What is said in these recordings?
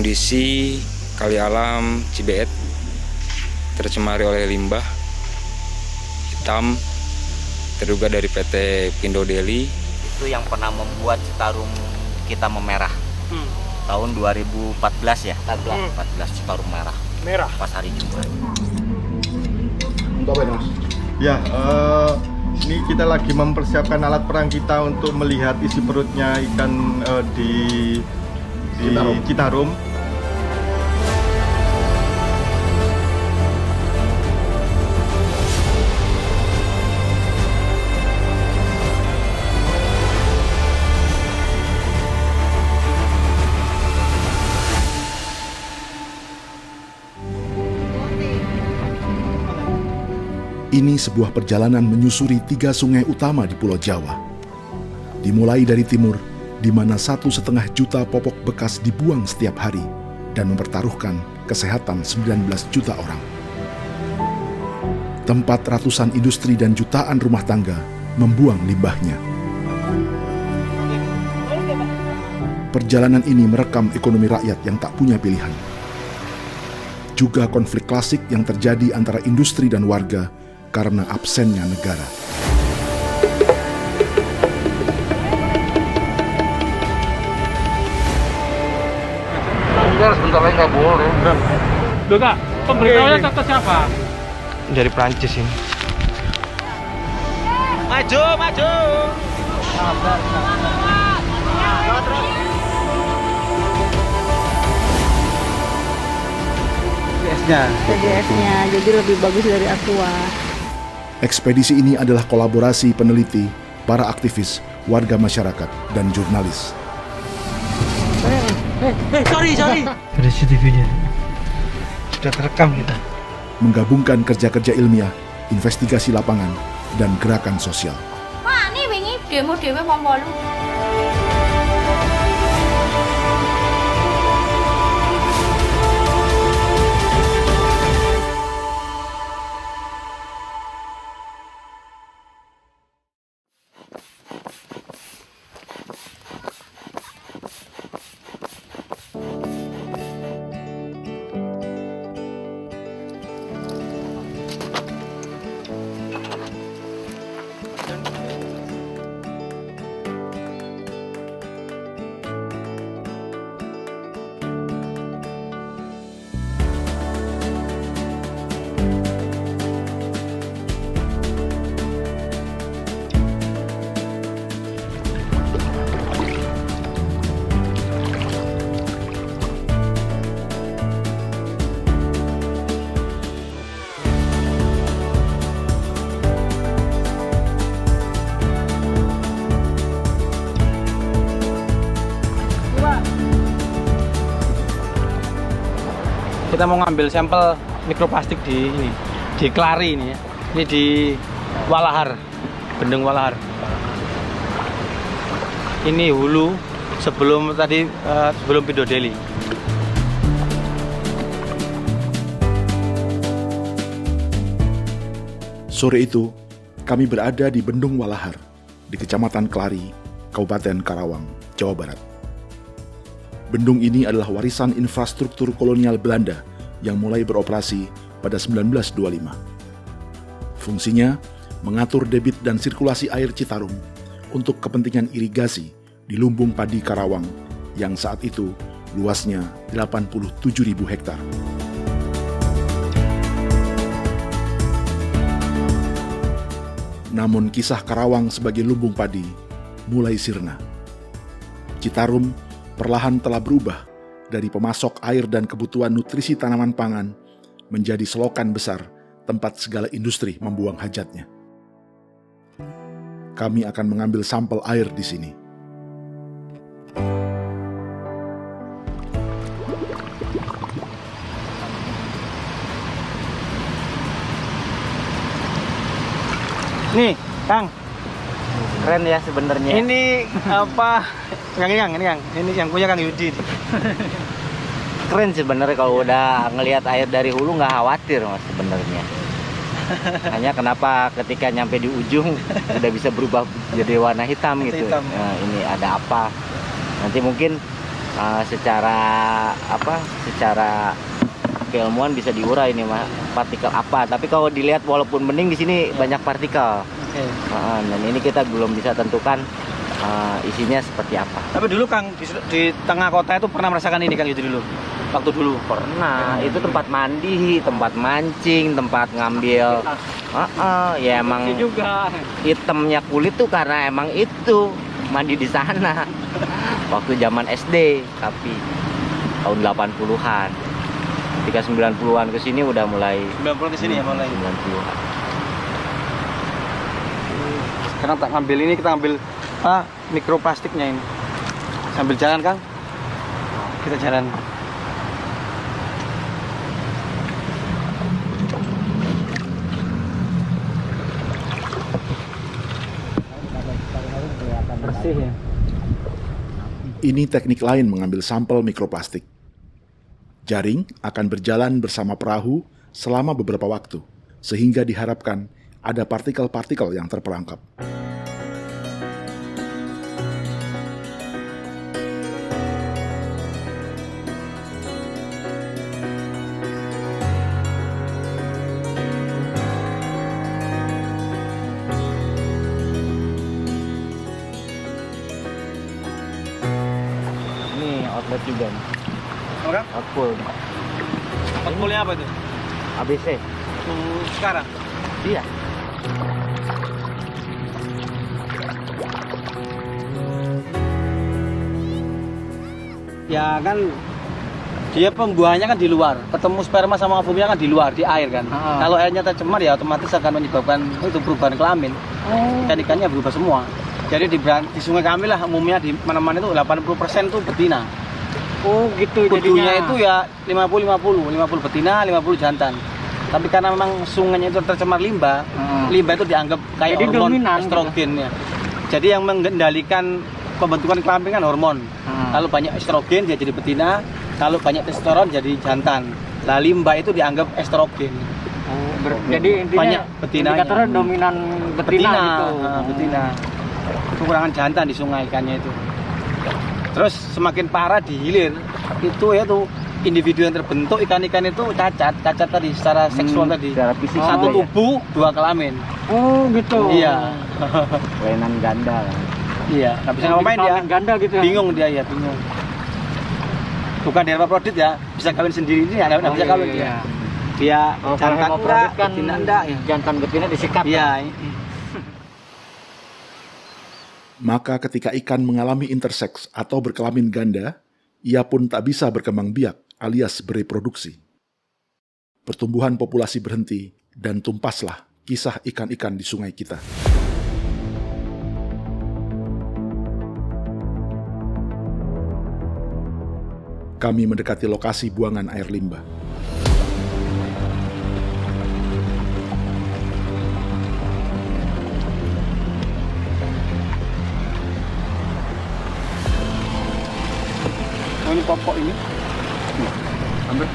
Kondisi kali alam Cibeet tercemari oleh limbah hitam terduga dari PT Pindo Deli. Itu yang pernah membuat Citarum kita memerah. Tahun 2014 ya, 14 Citarum merah pas hari Jumat. Untuk apa ini, Mas? Ya, ini kita lagi mempersiapkan alat perang kita untuk melihat isi perutnya ikan di Citarum. Ini sebuah perjalanan menyusuri 3 sungai utama di Pulau Jawa. Dimulai dari timur, di mana 1,5 juta popok bekas dibuang setiap hari dan mempertaruhkan kesehatan 19 juta orang. Tempat ratusan industri dan jutaan rumah tangga membuang limbahnya. Perjalanan ini merekam ekonomi rakyat yang tak punya pilihan. Juga konflik klasik yang terjadi antara industri dan warga karena absennya negara. Sebentar lagi nggak boleh. Loh Kak, pemberitahuannya ke siapa? Dari Prancis ini. Maju, maju. TGS-nya, jadi lebih bagus dari Aqua. Ekspedisi ini adalah kolaborasi peneliti, para aktivis, warga masyarakat, dan jurnalis. Sorry. Ada CCTV-nya. Sudah terekam kita. Menggabungkan kerja-kerja ilmiah, investigasi lapangan, dan gerakan sosial. Wah, ini wingi demo dhewe wong 8. Kita mau ngambil sampel mikroplastik di Klari ini ya. Ini di Walahar, Bendung Walahar. Ini hulu sebelum Pindo Deli. Sore itu, kami berada di Bendung Walahar, di Kecamatan Klari, Kabupaten Karawang, Jawa Barat. Bendung ini adalah warisan infrastruktur kolonial Belanda yang mulai beroperasi pada 1925. Fungsinya mengatur debit dan sirkulasi air Citarum untuk kepentingan irigasi di lumbung padi Karawang yang saat itu luasnya 87.000 hektar. Namun kisah Karawang sebagai lumbung padi mulai sirna. Citarum perlahan telah berubah dari pemasok air dan kebutuhan nutrisi tanaman pangan menjadi selokan besar tempat segala industri membuang hajatnya. Kami akan mengambil sampel air di sini. Nih, Kang. Keren ya sebenarnya. Ini apa? Ini yang punya Kang Yudi. Keren sebenarnya kalau udah ngelihat air dari hulu nggak khawatir Mas sebenarnya. Hanya kenapa ketika nyampe di ujung udah bisa berubah jadi warna hitam gitu. Nah, ini ada apa? Nanti mungkin secara keilmuan bisa diurai nih Mas, partikel apa. Tapi kalau dilihat walaupun bening di sini banyak partikel. Oke. Dan ini kita belum bisa tentukan isinya seperti apa. Tapi dulu Kang di tengah kota itu pernah merasakan ini Kang itu dulu. Waktu dulu. Pernah, itu tempat mandi, tempat mancing, tempat ngambil. Ya emang juga. hitamnya kulit tuh karena emang itu mandi di sana. Waktu zaman SD, tapi tahun 80-an. Ketika 90-an ke sini udah mulai 90 ke sini ya mulai. 90-an. Sekarang tak ngambil ini, kita ambil mikroplastiknya ini. Sambil jalan Kang. Kita jalan. Bersih ya. Ini teknik lain mengambil sampel mikroplastik. Jaring akan berjalan bersama perahu selama beberapa waktu, sehingga diharapkan ada partikel-partikel yang terperangkap. Ini outlet juga nih. Orang? Output. Outputnya apa itu? ABC. Sekarang? Iya. Ya kan dia pembuahannya kan di luar, ketemu sperma sama ovumnya kan di luar, di air kan. Kalau airnya tercemar ya otomatis akan menyebabkan itu perubahan kelamin. Ikan-ikannya berubah semua. Jadi di sungai kami lah umumnya di mana-mana itu 80% tuh betina. Oh gitu Kudunya jadinya. itu ya 50 betina, 50 jantan. Tapi karena memang sungainya itu tercemar limbah, limbah itu dianggap kayak Jadi hormon dominan, estrogen ya. Jadi yang mengendalikan pembentukan kelamin kan hormon. Kalau banyak estrogen dia jadi betina, kalau banyak testosteron jadi jantan. Lah limbah itu dianggap estrogen. Jadi intinya Banyak betinanya. indikatornya dominan betina, gitu. Betina. Kekurangan jantan di sungai ikannya itu. Terus semakin parah di hilir itu ya tuh individu yang terbentuk ikan-ikan itu cacat tadi secara seksual tadi. Secara fisik Satu ya. tubuh, dua kelamin. Oh gitu. Iya. Kelainan ganda lah. Iya, nggak bisa ngapain dia. Ganda gitu. Bingung dia ya, bingung. Bukan hermaprodit ya, bisa kawin sendiri ini ya, nggak bisa kawin dia. Dia Oh, jantan kalau enggak, kan betina enggak ya. jantan betina disikat. Iya. Maka ketika ikan mengalami interseks atau berkelamin ganda, ia pun tak bisa berkembang biak alias bereproduksi. Pertumbuhan populasi berhenti dan tumpaslah kisah ikan-ikan di sungai kita. Kami mendekati lokasi buangan air limbah. Oh, ini popok ini. Ambil.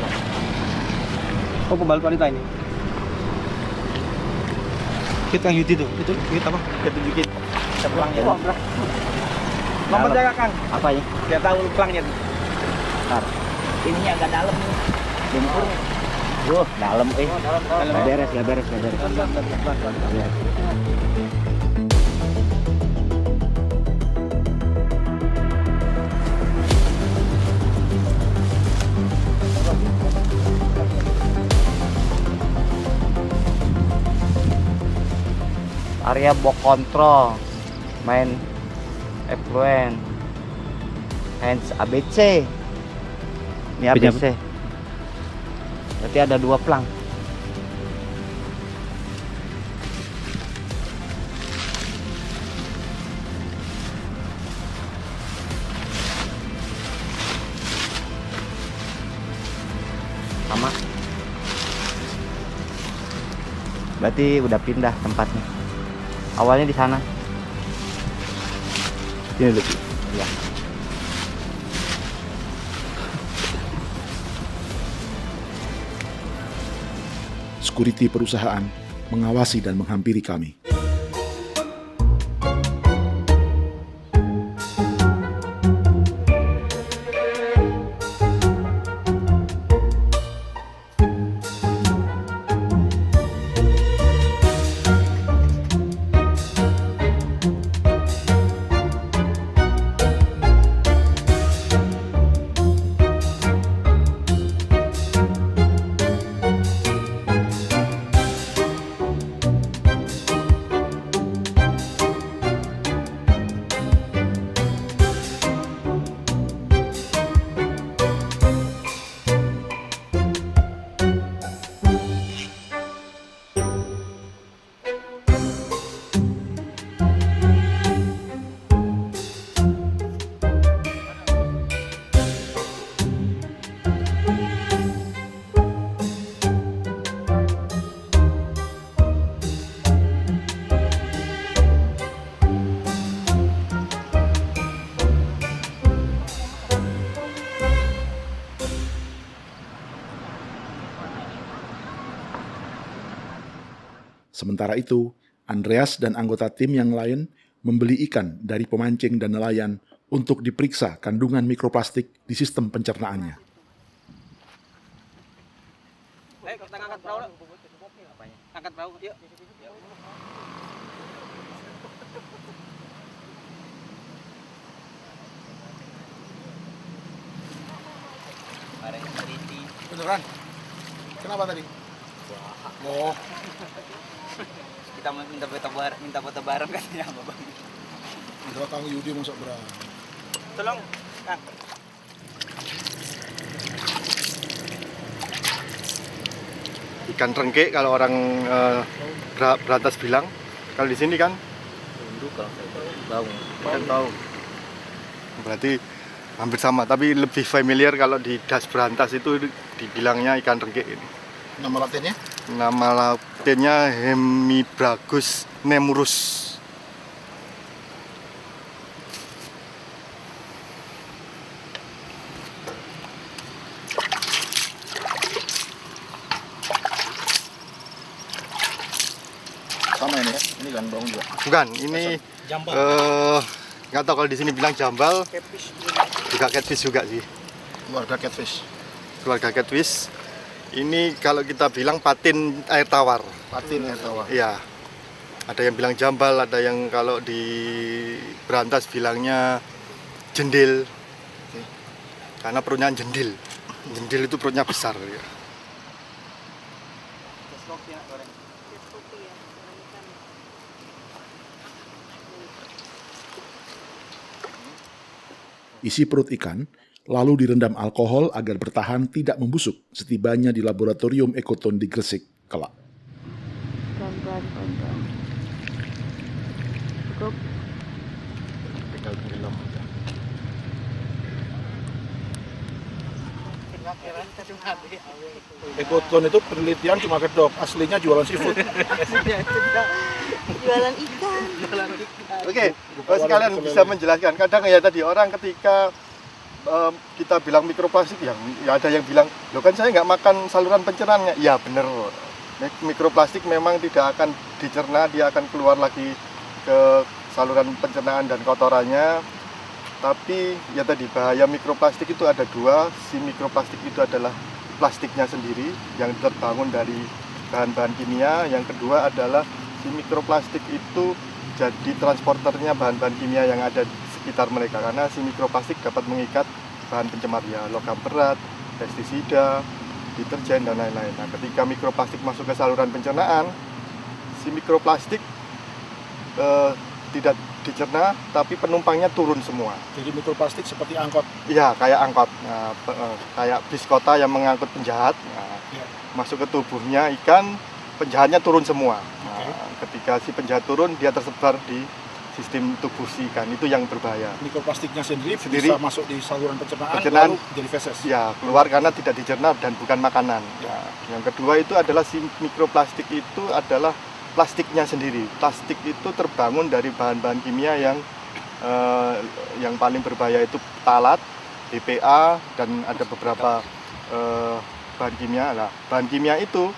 Oh, pembalut wanita ini. Kita yang Yudi tuh. Itu kita apa? Kita tunjukin. Kita pelangnya. Nomor jaga Kang. Apa ya? Dia tahu pelangnya tuh. Ntar. Ininya agak dalam nih. Lumpurnya. Dalam Dalam. Nggak beres. Area box control, main effluent, hands ABC. Ini ABC. Berarti ada 2 plang. Sama. Berarti udah pindah tempatnya. Awalnya di sana. Ini dulu. Ya. Security perusahaan mengawasi dan menghampiri kami. Sementara itu, Andreas dan anggota tim yang lain membeli ikan dari pemancing dan nelayan untuk diperiksa kandungan mikroplastik di sistem pencernaannya. Kita angkat perahu. Angkat perahu, yuk. Beneran? Kenapa tadi? Oh, Kita minta foto bareng katanya Bang. udah Kang Yudi masuk berang. Tolong, Kang. Ikan rengke kalau orang berantas bilang. Kalau di sini kan kan tahu. Berarti hampir sama, tapi lebih familiar kalau di das berantas itu dibilangnya ikan rengke ini. Nama latinnya? Nama latinnya Hemibragus nemurus. Sama ini ya? Ini kan bawang juga. Bukan, ini nggak tahu kalau di sini bilang jambal, juga catfish juga sih. Keluarga catfish. Keluarga catfish. Ini kalau kita bilang patin air tawar. Patin air tawar. Iya. Ada yang bilang jambal, ada yang kalau di berantas bilangnya jendil. Karena perutnya jendil. Jendil itu perutnya besar. Ya. Isi perut ikan lalu direndam alkohol agar bertahan tidak membusuk setibanya di laboratorium Ekoton di Gresik kelak. Pelan-pelan, pelan-pelan. Cukup. Tinggal tenggelam aja. Ekoton itu penelitian cuma kedok, aslinya jualan seafood. Jualan ikan. Oke, sekalian bisa menjelaskan. Kadang ya tadi orang ketika kita bilang mikroplastik, ya ada yang bilang, loh kan saya nggak makan saluran pencernaannya. Ya bener, mikroplastik memang tidak akan dicerna, dia akan keluar lagi ke saluran pencernaan dan kotorannya. Tapi ya tadi bahaya mikroplastik itu ada dua. Si mikroplastik itu adalah plastiknya sendiri yang terbangun dari bahan-bahan kimia. Yang kedua adalah si mikroplastik itu jadi transporternya bahan-bahan kimia yang ada di sekitar mereka, karena si mikroplastik dapat mengikat bahan pencemar ya, logam berat, pestisida, deterjen dan lain-lain. Nah, ketika mikroplastik masuk ke saluran pencernaan, si mikroplastik tidak dicerna, tapi penumpangnya turun semua. Jadi mikroplastik seperti angkot. Iya, kayak angkot, nah, kayak bis kota yang mengangkut penjahat, nah, Ya. masuk ke tubuhnya ikan, penjahatnya turun semua. Nah, ketika si penjahat turun, dia tersebar di sistem tubuh si ikan, itu yang berbahaya. Mikroplastiknya sendiri Sendiri. bisa masuk di saluran pencernaan, Pencernaan. lalu jadi feses. Ya, keluar karena tidak dicerna dan bukan makanan. Nah, yang kedua itu adalah si mikroplastik itu adalah plastiknya sendiri. Plastik itu terbangun dari bahan-bahan kimia yang paling berbahaya itu ptalat, BPA, dan ada beberapa bahan kimia. Nah, bahan kimia itu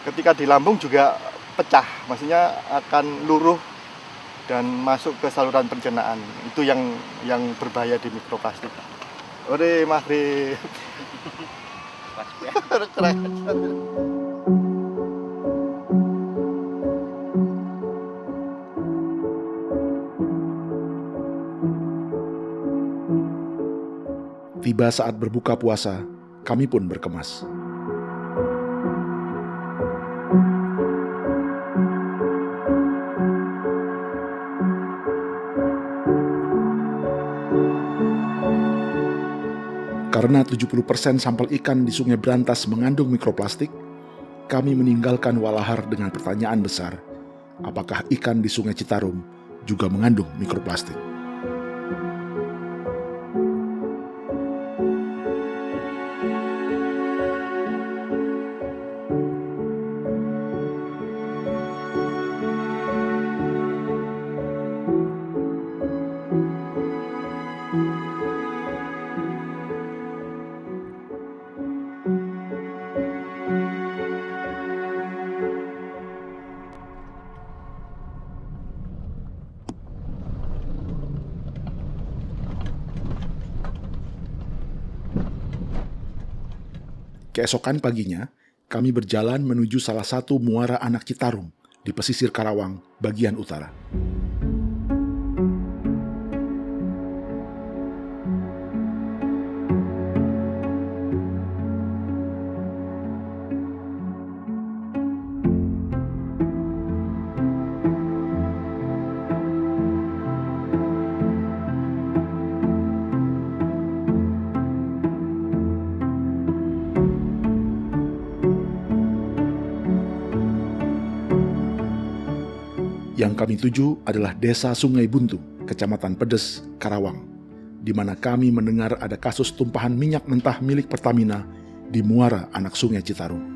ketika di lambung juga pecah, maksudnya akan luruh dan masuk ke saluran pencernaan. Itu yang berbahaya di mikroplastik. Ore maghrib. Tiba saat berbuka puasa, kami pun berkemas. Karena 70% sampel ikan di Sungai Brantas mengandung mikroplastik, kami meninggalkan Walahar dengan pertanyaan besar, apakah ikan di Sungai Citarum juga mengandung mikroplastik? Keesokan paginya, kami berjalan menuju salah satu muara anak Citarum di pesisir Karawang, bagian utara. Yang kami tuju adalah Desa Sungai Buntu, Kecamatan Pedes, Karawang, di mana kami mendengar ada kasus tumpahan minyak mentah milik Pertamina di muara anak Sungai Citarum.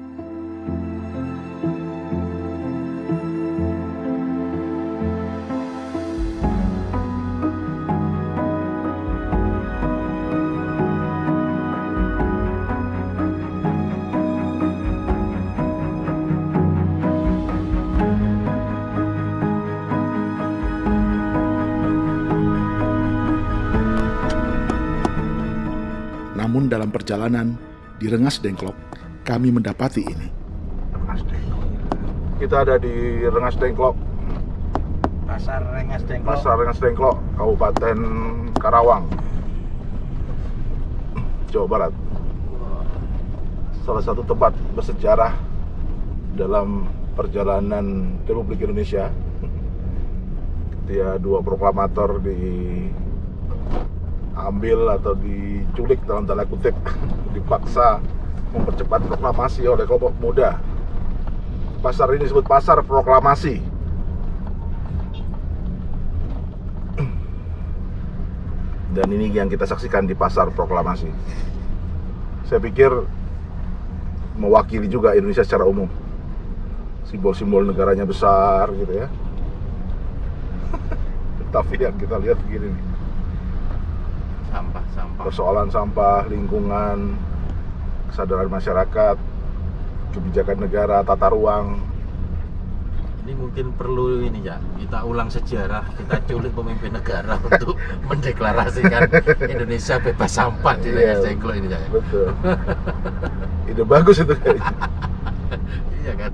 Namun dalam perjalanan di Rengas Dengklok, kami mendapati ini. Kita ada di Rengas Dengklok, Pasar Rengas Dengklok. Pasar Rengas Dengklok, Kabupaten Karawang, Jawa Barat. Salah satu tempat bersejarah dalam perjalanan Republik Indonesia. Ketika dua proklamator diambil atau diculik dalam tanda kutip, dipaksa mempercepat proklamasi oleh kelompok muda. Pasar ini disebut Pasar Proklamasi. Dan ini yang kita saksikan di Pasar Proklamasi. Saya pikir mewakili juga Indonesia secara umum. Simbol-simbol negaranya besar gitu ya. Tapi yang kita lihat begini nih. Sampah. Persoalan sampah, lingkungan, kesadaran masyarakat, kebijakan negara, tata ruang. Ini mungkin perlu ini ya, kita ulang sejarah, kita culik pemimpin negara untuk mendeklarasikan Indonesia bebas sampah di Rengas Dengklok ini ya. Betul. Ide bagus itu kayaknya. Iya kan?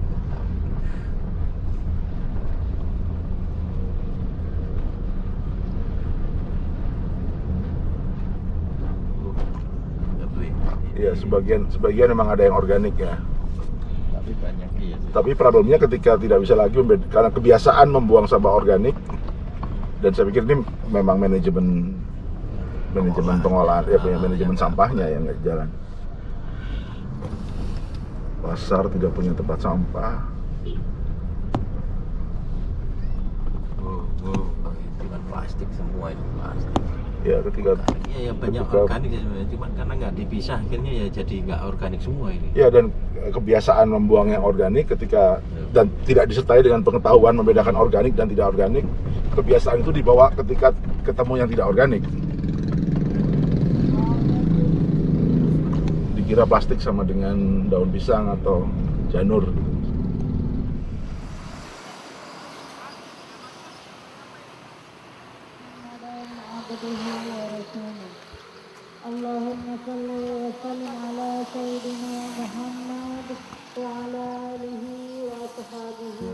Iya, sebagian memang ada yang organik ya. Tapi banyak iya sih. Tapi problemnya ketika tidak bisa lagi karena kebiasaan membuang sampah organik, dan saya pikir ini memang manajemen pengolahan, ya punya manajemen sampahnya yang nggak jalan. Pasar tidak punya tempat sampah. Itu kan plastik semua itu plastik. Ya ketika Iya banyak organik sebenarnya, cuman karena nggak dipisah akhirnya ya jadi nggak organik semua ini. ya, dan kebiasaan membuang yang organik ketika dan tidak disertai dengan pengetahuan membedakan organik dan tidak organik, kebiasaan itu dibawa ketika ketemu yang tidak organik. Dikira plastik sama dengan daun pisang atau janur. Allahumma salli wa sallim ala sayyidina Muhammad wa ala alihi wa ashabihi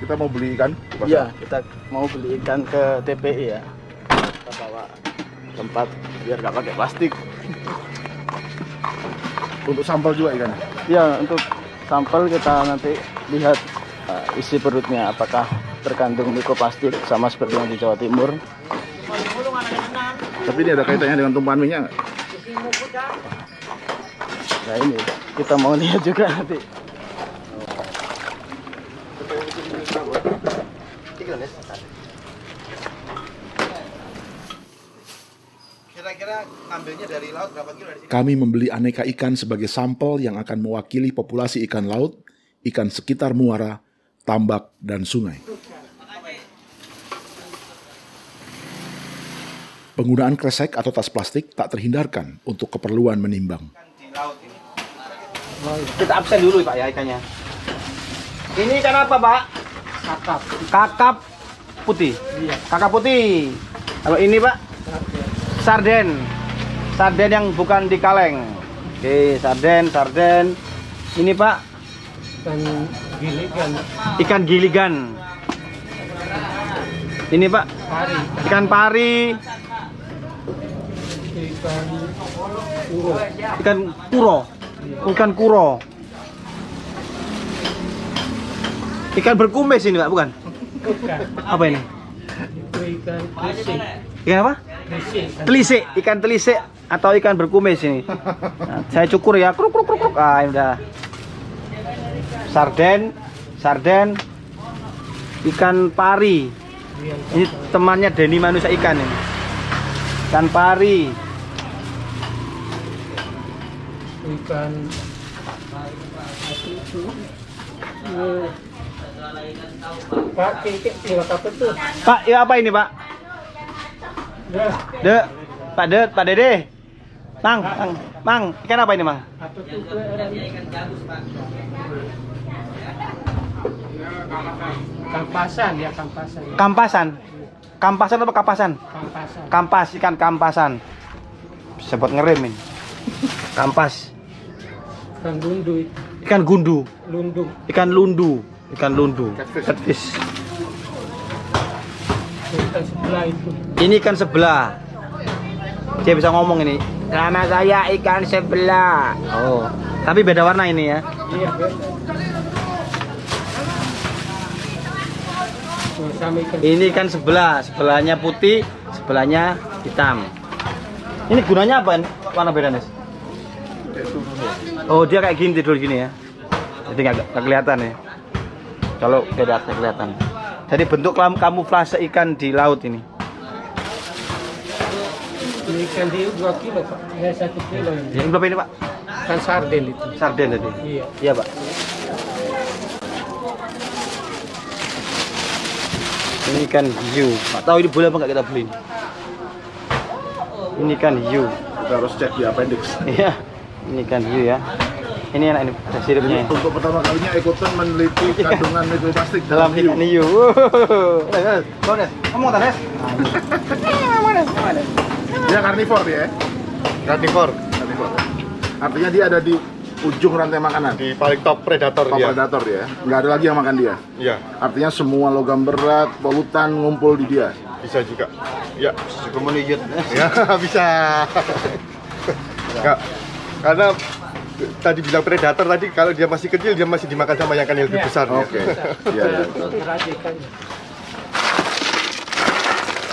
Kita mau beli ikan? Iya, kita mau beli ikan ke TPI ya. Kita bawa tempat biar nggak pakai plastik. Untuk sampel juga ikan? Ya, untuk sampel kita nanti lihat isi perutnya apakah terkandung mikroplastik sama seperti yang di Jawa Timur. Tapi ini ada kaitannya dengan tumpahan minyak nggak? Nah ini kita mau lihat juga nanti. Kira-kira ambilnya dari laut berapa kilo dari sini? Kami membeli aneka ikan sebagai sampel yang akan mewakili populasi ikan laut, ikan sekitar muara, tambak, dan sungai. Penggunaan kresek atau tas plastik tak terhindarkan untuk keperluan menimbang. Kita absen dulu Pak ya ikannya. Ini ikan apa Pak? Kakap. Kakap putih. Iya. Kakap putih. Kalau ini Pak? Sarden. Sarden yang bukan di kaleng. Oke, sarden. Ini Pak? Dan giligan. Ikan giligan. Ini Pak? Pari. Ikan pari. Ikan uro. Ikan kuro. Ikan kuro. Ikan berkumis ini Pak, bukan? Bukan. Apa ini? Itu ikan telisik. Ikan apa? Telisik, ikan telisik atau ikan berkumis ini. Nah, saya cukur ya, kruk. Ah, ini udah. Sarden, ikan pari. Ini temannya Denny Manusia Ikan ini. Ikan pari. Ikan Pak, kira apa tuh? Pak, ya apa ini Pak? Ya, Pak Dede. Mang, ikan apa ini Mang? apa tuh? Kampasan ya, kampasan. Kampasan apa kapasan? Kampasan. Kampas, ikan kampasan. Sebut ngerem ini. Kampas. Ikan gundu itu. Ikan gundu. Lundung. Ikan lundu. Catfish. Ikan sebelah itu. Ini ikan sebelah. Dia bisa ngomong ini. Nama saya ikan sebelah. Oh, tapi beda warna ini ya. Iya, beda. Oh, sama ikan. Ini ikan sebelah, sebelahnya putih, sebelahnya hitam. Ini gunanya apa? Warna beda nih. Oh, dia kayak gini tidur gini ya. Jadi nggak kelihatan ya. Kalau beda kelihatan. Jadi bentuk kamuflase ikan di laut ini. Ini ikan di 2 kilo Pak. Ya 1 kilo ini. Yang berapa ini Pak? Kan sarden itu. Sarden tadi. Iya. Iya Pak. Ini ikan hiu. Pak tahu ini boleh apa nggak kita beli? Ini ikan hiu. Kita harus cek di appendix. Iya. Ini ikan hiu ya. Ini enak ini ada siripnya. Untuk pertama kalinya Ekoton meneliti kandungan mikroplastik Dalam ikan hiu. Ngomong Tanes. Dia karnivor dia ya? Karnivor. Artinya dia ada di ujung rantai makanan. Di paling top predator Top dia. predator dia. Nggak ada lagi yang makan dia. Iya, Artinya semua logam berat, polutan ngumpul di dia. bisa juga. Ya, Cukup menunjuk. ya bisa. Enggak. Karena tadi bilang predator tadi kalau dia masih kecil dia masih dimakan sama yang lebih besar. dia. Oke. Iya, iya. Keras ikannya.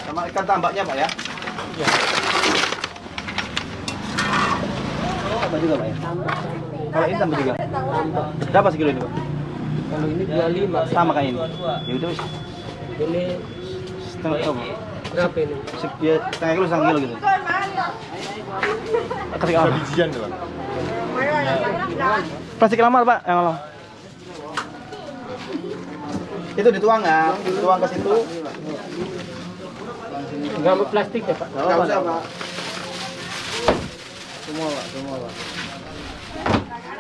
Sama ikan tambaknya Pak ya. Iya. Tambah juga Pak ya. Kalau ini tambah juga. Berapa sekilo ini Pak? Kalau ini 25. Sama kayak ini. Ya udah wis. Ini Setengah kilo. berapa ini? Ya, setengah kilo gitu. Kasih lama. Bijian doang. Plastik lama Pak, yang lama. Itu dituang ya, dituang ke situ. Enggak mau plastik ya Pak? Enggak usah Pak. Semua Pak.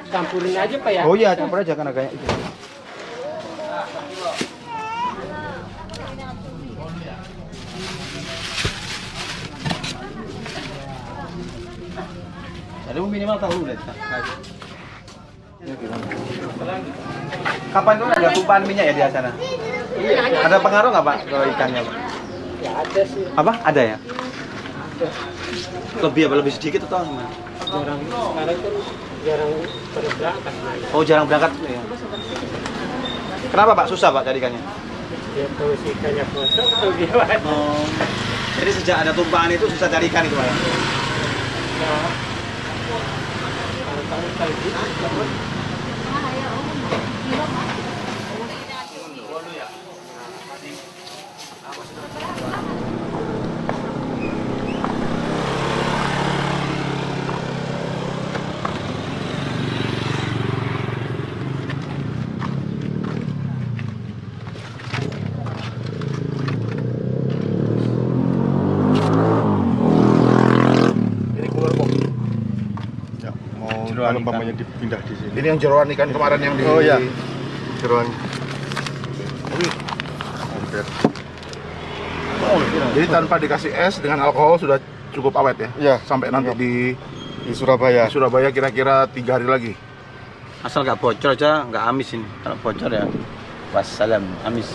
Campurin aja Pak ya? Oh iya, campur aja karena kayak itu. Ada minimal tahu deh. Kapan tuh ada tumpahan minyak ya di sana? Ada pengaruh nggak Pak ke ikannya Pak? Ya ada sih. Apa? Ada ya? Lebih sedikit atau gimana? Sekarang kan jarang berangkat. Oh jarang berangkat ya. Kenapa Pak? Susah Pak cari ikannya? Ya kalau si ikannya kosong atau gimana? Oh. Jadi sejak ada tumpahan itu susah cari ikan itu Pak ya? Ya. Kalau kayak gitu. Ya, mau kalau umpamanya dipindah di sini. Ini yang jeroan ikan kemarin yang di... Oh ya, jeroan. Wih, Hampir. jadi tanpa dikasih es dengan alkohol sudah cukup awet ya? Ya, Sampai nanti di Surabaya. Surabaya kira-kira 3 hari lagi. Asal nggak bocor aja nggak amis ini. Kalau bocor ya wassalam amis.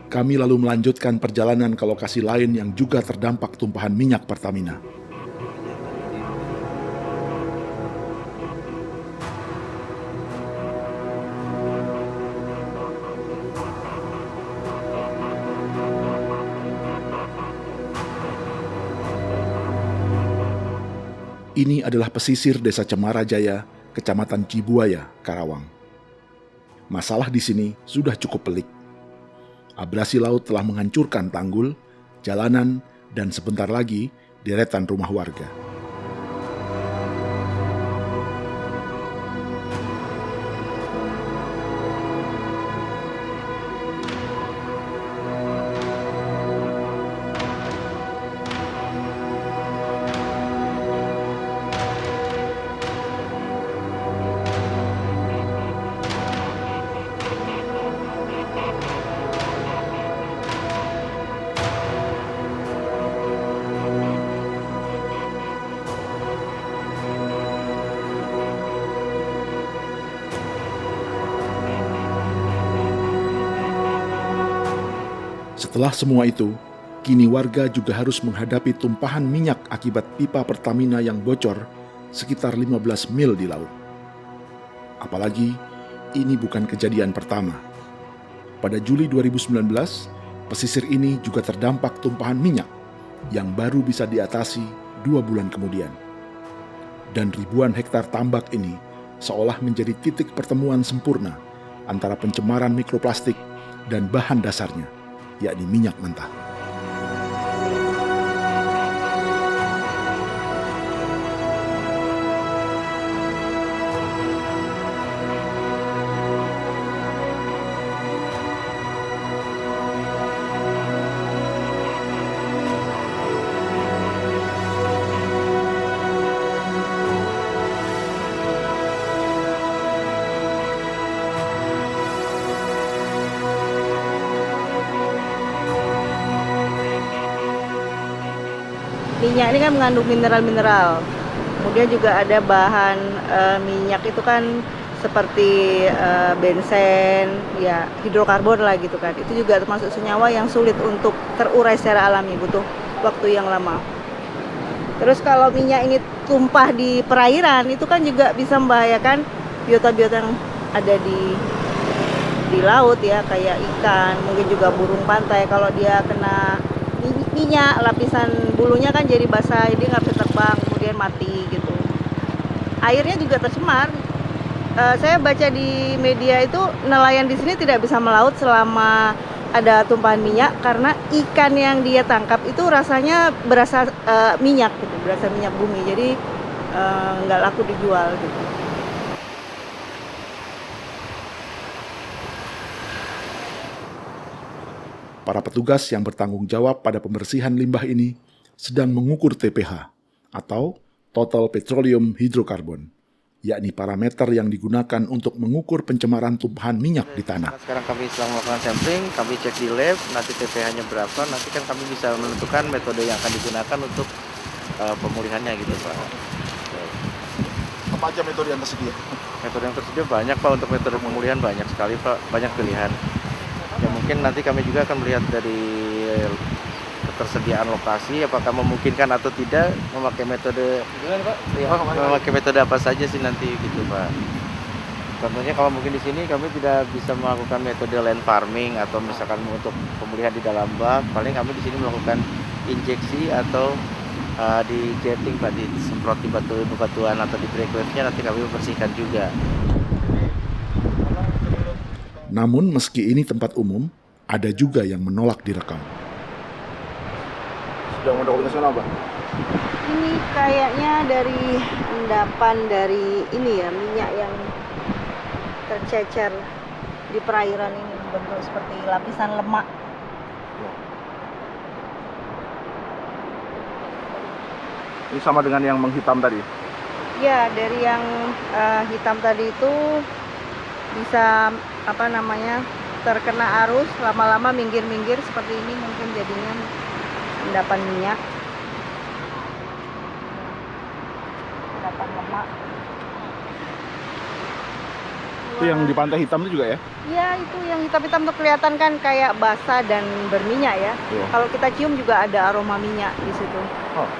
Kami lalu melanjutkan perjalanan ke lokasi lain yang juga terdampak tumpahan minyak Pertamina. Ini adalah pesisir Desa Cemara Jaya, Kecamatan Cibuaya, Karawang. Masalah di sini sudah cukup pelik. Abrasi laut telah menghancurkan tanggul, jalanan, dan sebentar lagi deretan rumah warga. Setelah semua itu, kini warga juga harus menghadapi tumpahan minyak akibat pipa Pertamina yang bocor sekitar 15 mil di laut. Apalagi, ini bukan kejadian pertama. Pada Juli 2019, pesisir ini juga terdampak tumpahan minyak yang baru bisa diatasi 2 bulan kemudian. Dan ribuan hektar tambak ini seolah menjadi titik pertemuan sempurna antara pencemaran mikroplastik dan bahan dasarnya, yakni minyak mentah. Minyak ini kan mengandung mineral-mineral. Kemudian juga ada bahan minyak itu kan seperti bensen, ya hidrokarbon lah gitu kan. Itu juga termasuk senyawa yang sulit untuk terurai secara alami, butuh waktu yang lama. Terus kalau minyak ini tumpah di perairan, itu kan juga bisa membahayakan biota-biota yang ada di laut ya, kayak ikan, mungkin juga burung pantai. Kalau dia kena minyak, lapisan bulunya kan jadi basah, jadi nggak bisa terbang, kemudian mati gitu. Airnya juga tercemar. Saya baca di media itu nelayan di sini tidak bisa melaut selama ada tumpahan minyak karena ikan yang dia tangkap itu rasanya berasa minyak gitu, berasa minyak bumi, jadi nggak laku dijual gitu. Para petugas yang bertanggung jawab pada pembersihan limbah ini sedang mengukur TPH atau Total Petroleum Hydrocarbon yakni parameter yang digunakan untuk mengukur pencemaran tumpahan minyak di tanah. Sekarang kami sedang melakukan sampling, kami cek di lab, nanti TPH-nya berapa, nanti kan kami bisa menentukan metode yang akan digunakan untuk pemulihannya gitu Pak. Apa aja metode yang tersedia? Metode yang tersedia banyak Pak, untuk metode pemulihan banyak sekali Pak, banyak pilihan. Ya mungkin nanti kami juga akan melihat dari ketersediaan lokasi, apakah memungkinkan atau tidak memakai metode memakai metode apa saja sih nanti gitu Pak. Contohnya kalau mungkin di sini kami tidak bisa melakukan metode land farming atau misalkan untuk pemulihan di dalam bak, paling kami di sini melakukan injeksi atau di jetting Pak, disemprot di batuan atau di break wave-nya, nanti kami bersihkan juga. Namun meski ini tempat umum, ada juga yang menolak direkam. Sudah mendokumentasikan apa? Ini kayaknya dari endapan dari ini ya, minyak yang tercecer di perairan ini berbentuk seperti lapisan lemak. Ini sama dengan yang menghitam tadi? Ya, dari yang hitam tadi itu bisa terkena arus, lama-lama minggir-minggir seperti ini, mungkin jadinya endapan minyak, endapan lemak. Itu yang di pantai hitam itu juga ya? Ya, itu yang hitam-hitam tuh kelihatan kan kayak basah dan berminyak ya. Iya. Kalau kita cium juga ada aroma minyak di situ. Oh.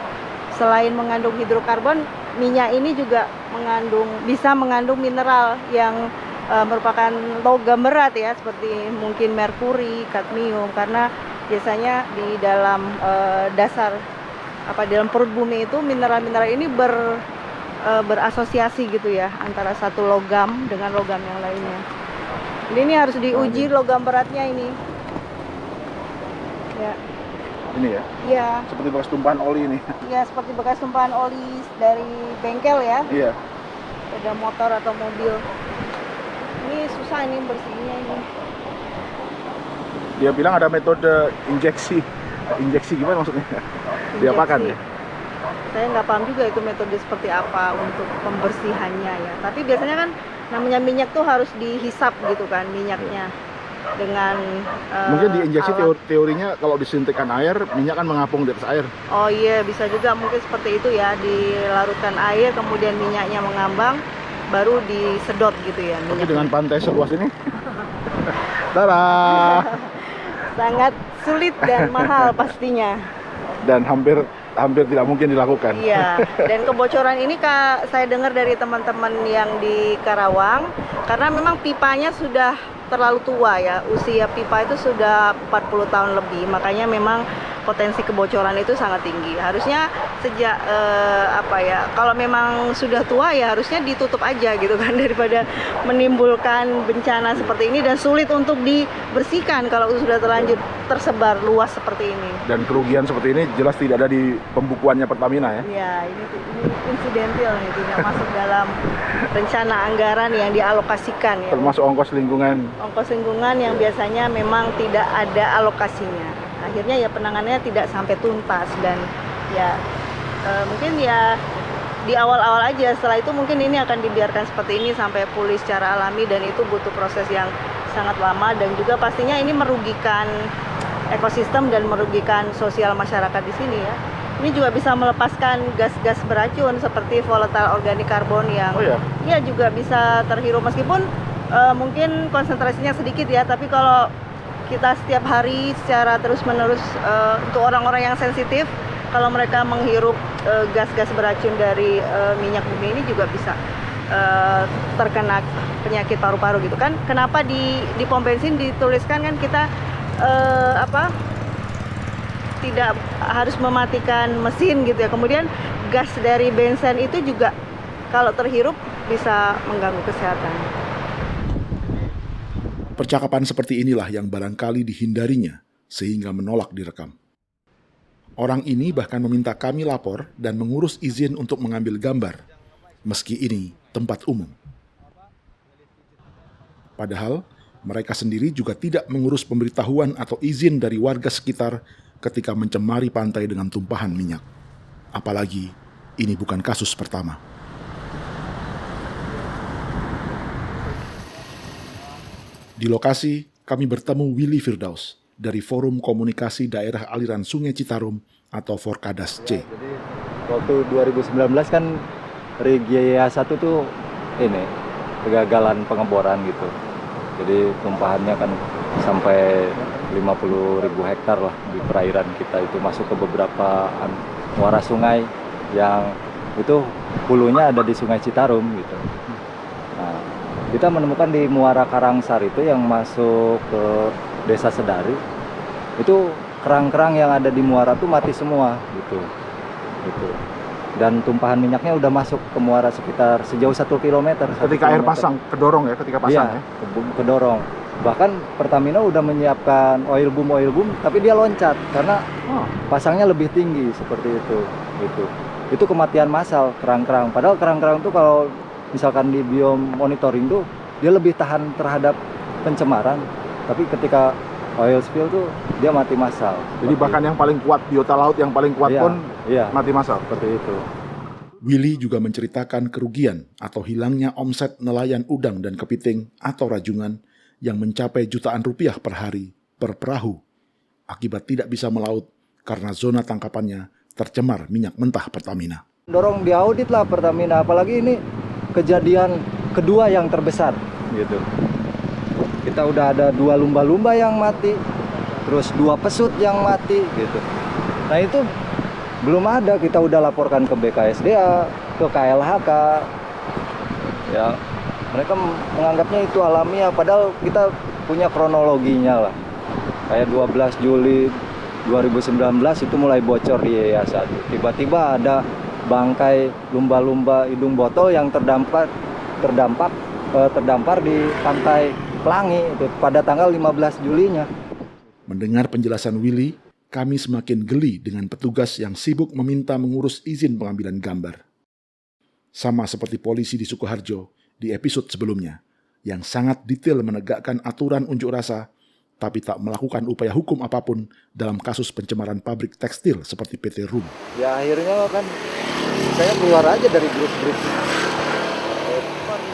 Selain mengandung hidrokarbon, minyak ini juga bisa mengandung mineral yang merupakan logam berat ya, seperti mungkin merkuri, kadmium, karena biasanya di dalam dalam perut bumi itu mineral-mineral ini berasosiasi gitu ya, antara satu logam dengan logam yang lainnya. Jadi ini harus diuji logam beratnya ini. Ya. Ini ya? Iya. Seperti bekas tumpahan oli ini. Iya, seperti bekas tumpahan oli dari bengkel ya. Iya. Sepeda motor atau mobil. Ini susah ini bersihnya ini. Dia bilang ada metode injeksi. Injeksi gimana maksudnya? Diapakan ya? Saya nggak paham juga itu metode seperti apa untuk pembersihannya ya. Tapi biasanya kan namanya minyak tuh harus dihisap gitu kan minyaknya dengan mungkin diinjeksi teorinya kalau disuntikkan air, minyak kan mengapung di atas air. Oh iya, bisa juga mungkin seperti itu ya, dilarutkan air kemudian minyaknya mengambang baru disedot gitu ya. Tapi dengan pantai seluas ini, tada! Sangat sulit dan mahal pastinya. Dan hampir tidak mungkin dilakukan. Iya, dan kebocoran ini saya dengar dari teman-teman yang di Karawang, karena memang pipanya sudah terlalu tua ya, usia pipa itu sudah 40 tahun lebih, makanya memang potensi kebocoran itu sangat tinggi. Harusnya sejak kalau memang sudah tua ya harusnya ditutup aja gitu kan, daripada menimbulkan bencana seperti ini dan sulit untuk dibersihkan kalau sudah terlanjur tersebar luas seperti ini. Dan kerugian seperti ini jelas tidak ada di pembukuannya Pertamina ya? Ya, ini insidental nih, tidak masuk dalam rencana anggaran yang dialokasikan ya. Termasuk ongkos lingkungan. Ongkos lingkungan yang biasanya memang tidak ada alokasinya. Akhirnya ya penanganannya tidak sampai tuntas dan ya mungkin ya di awal-awal aja, setelah itu mungkin ini akan dibiarkan seperti ini sampai pulih secara alami, dan itu butuh proses yang sangat lama dan juga pastinya ini merugikan ekosistem dan merugikan sosial masyarakat di sini ya. Ini juga bisa melepaskan gas-gas beracun seperti volatile organic carbon yang ya juga bisa terhirup meskipun mungkin konsentrasinya sedikit ya, tapi kalau kita setiap hari secara terus-menerus untuk orang-orang yang sensitif, kalau mereka menghirup gas-gas beracun dari minyak bumi ini juga bisa terkena penyakit paru-paru gitu kan. Kenapa di pom bensin dituliskan kan kita tidak harus mematikan mesin gitu ya. Kemudian gas dari bensin itu juga kalau terhirup bisa mengganggu kesehatan. Percakapan seperti inilah yang barangkali dihindarinya sehingga menolak direkam. Orang ini bahkan meminta kami lapor dan mengurus izin untuk mengambil gambar, meski ini tempat umum. Padahal mereka sendiri juga tidak mengurus pemberitahuan atau izin dari warga sekitar ketika mencemari pantai dengan tumpahan minyak. Apalagi ini bukan kasus pertama. Di lokasi, kami bertemu Willy Firdaus dari Forum Komunikasi Daerah Aliran Sungai Citarum atau Forkadas C. Jadi waktu 2019 kan Regia 1 tuh ini kegagalan pengeboran gitu. Jadi tumpahannya kan sampai 50.000 hektar lah di perairan kita, itu masuk ke beberapa muara sungai yang itu hulunya ada di Sungai Citarum gitu. Nah, kita menemukan di Muara Karangsar itu yang masuk ke Desa Sedari, itu kerang-kerang yang ada di muara tuh mati semua gitu. Dan tumpahan minyaknya udah masuk ke muara sekitar sejauh 1 km. Ketika air pasang, kedorong ya, ketika pasang ya? Kedorong. Bahkan Pertamina udah menyiapkan oil boom, tapi dia loncat karena pasangnya lebih tinggi seperti itu. Itu kematian massal kerang-kerang. Padahal kerang-kerang itu kalau misalkan di biomonitoring tuh dia lebih tahan terhadap pencemaran. Tapi ketika oil spill tuh dia mati massal. Jadi bahkan yang paling kuat, biota laut yang paling kuat pun mati massal. Seperti itu. Willy juga menceritakan kerugian atau hilangnya omset nelayan udang dan kepiting atau rajungan yang mencapai jutaan rupiah per hari per perahu akibat tidak bisa melaut karena zona tangkapannya tercemar minyak mentah Pertamina. Dorong diaudit lah Pertamina, apalagi ini kejadian kedua yang terbesar gitu. Kita udah ada 2 lumba-lumba yang mati, terus 2 pesut yang mati gitu. Nah itu belum ada, kita udah laporkan ke BKSDA, ke KLHK. Ya, mereka menganggapnya itu alamiah, padahal kita punya kronologinya lah. Kayak 12 Juli 2019 itu mulai bocor di Yayasan. Tiba-tiba ada bangkai lumba-lumba hidung botol yang terdampar di pantai Pelangi itu pada tanggal 15 Julinya. Mendengar penjelasan Willy, kami semakin geli dengan petugas yang sibuk meminta mengurus izin pengambilan gambar. Sama seperti polisi di Sukoharjo di episode sebelumnya, yang sangat detail menegakkan aturan unjuk rasa, tapi tak melakukan upaya hukum apapun dalam kasus pencemaran pabrik tekstil seperti PT Rum. Ya akhirnya kan saya keluar aja dari grup-grup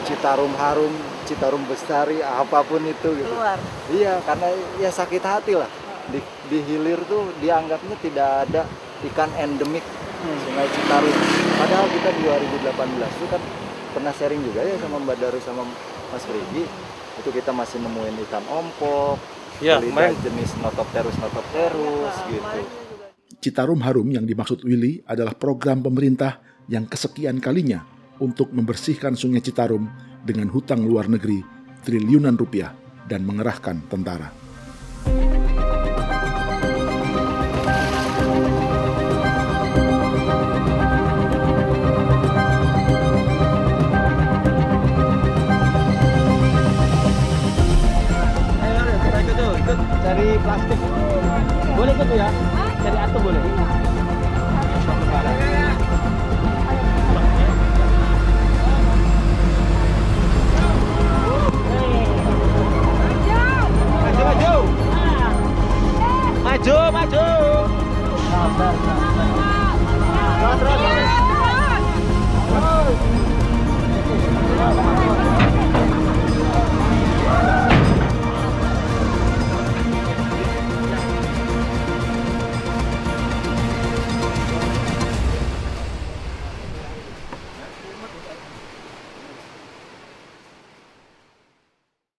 Citarum Harum, Citarum Bestari, apapun itu gitu. Keluar. Iya, karena ya sakit hati lah. Di hilir tuh dianggapnya tidak ada ikan endemik Sungai Citarum. Padahal kita 2018 itu kan pernah sharing juga ya sama Mbak Daru sama Mas Frigi. Itu kita masih nemuin ikan ompok, jenis Notopterus gitu. Citarum Harum yang dimaksud Willy adalah program pemerintah yang kesekian kalinya untuk membersihkan Sungai Citarum dengan hutang luar negeri triliunan rupiah dan mengerahkan tentara. Cari plastik. Boleh tuh ya? Cari atu boleh. Maju.